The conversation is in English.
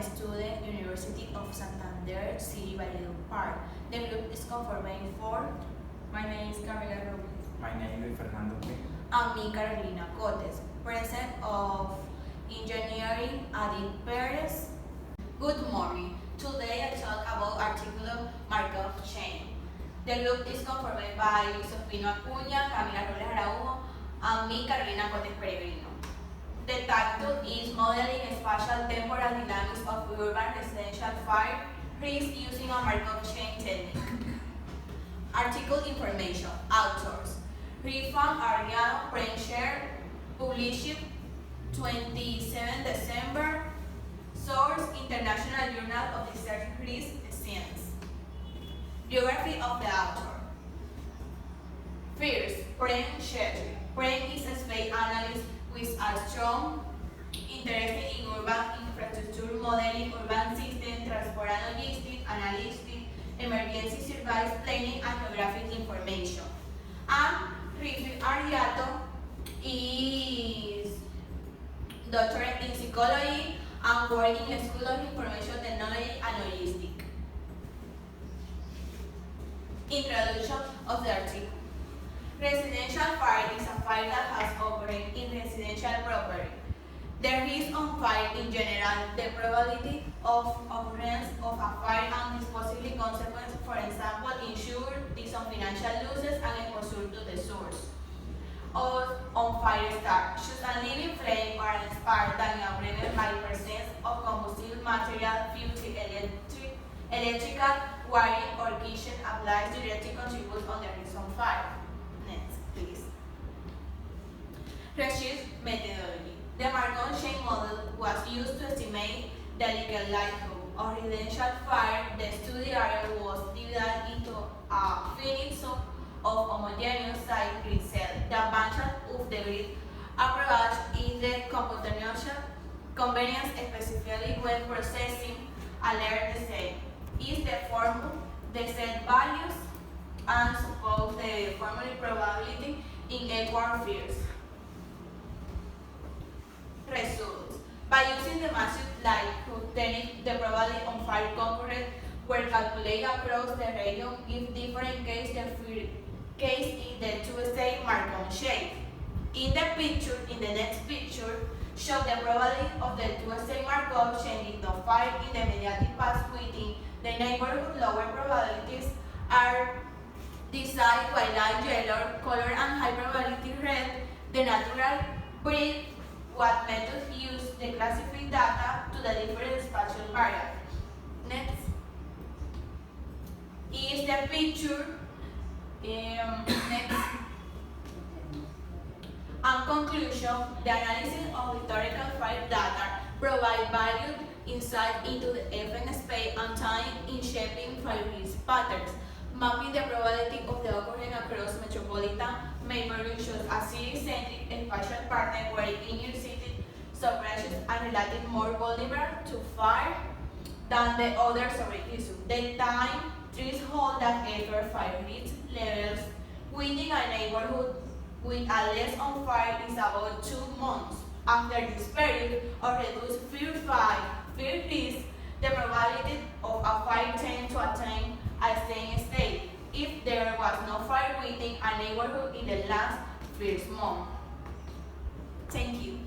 student, University of Santander, City Park. The group is conforming for. My name is Camila Robles. My name is Fernando P. And me, Carolina Cotes. Present of Engineering, Adi Perez. Good morning. Today I talk about article Markov chain. The group is conformed by Sofino Acuña, Camila Robles Araujo, and me, Carolina Cotes Peregrino. The title is Modeling Spatial Temporal Dynamics of Urban Residential Fire Risk using a Markov chain technique. Article information. Authors: Rifan Ariano, Prensher, published 27 December. Source: International Journal of Research Risk Science. Biography of the author. First, Prensher. Pren is a space analyst with a strong interest in urban infrastructure modeling, urban system, transport and logistics, analytics, emergency service planning, and geographic information. And Rifan Ariano is doctorate in psychology and work in the School of Information Technology and Logistics. Introduction of the article. Residential fire is a fire that has occurred in residential property. The risk on fire in general, the probability of occurrence of a fire and its possible consequences, for example, insurance, some financial losses, and exposure to the source. On fire start, should a living flame or an spark that is operated by presence of combustible material, fuel, electrical wiring, or kitchen applies directly contribute on the risk on fire. Next, please. Research methodology. The Markov chain model was used to estimate the legal likelihood of residential fire. The study area was divided into a finite sum of homogeneous site grid cells. The advantage of the grid approach is the computational convenience, especially when processing alert the set. Is the formula the set values and suppose the formula probability in equal fields. Results. By using the massive likelihood technique, the probability on fire concurrent were calculated across the region if different case in the two-state Markov chain. In the next picture, show the probability of the two-state Markov chain in the fire in the immediate past within the neighborhood. Lower probabilities are decided by light yellow color and high probability red. The natural breed what methods use the classified data to the different spatial variables. Next is the picture. Next. And conclusion, the analysis of historical fire data provide valued insight into the event space and time in shaping fire risk patterns. Mapping the probability of the occurrence across metropolitan neighborhoods shows a city-centric spatial pattern where inner city suppressions are relatively more vulnerable to fire than the other surroundings. The time threshold that every fire risk levels within a neighborhood with a less on fire is about 2 months. After this period of reduced fire risk, the probability of a fire tends to attain a steady state if there was no fire within a neighborhood in the last first month. Thank you.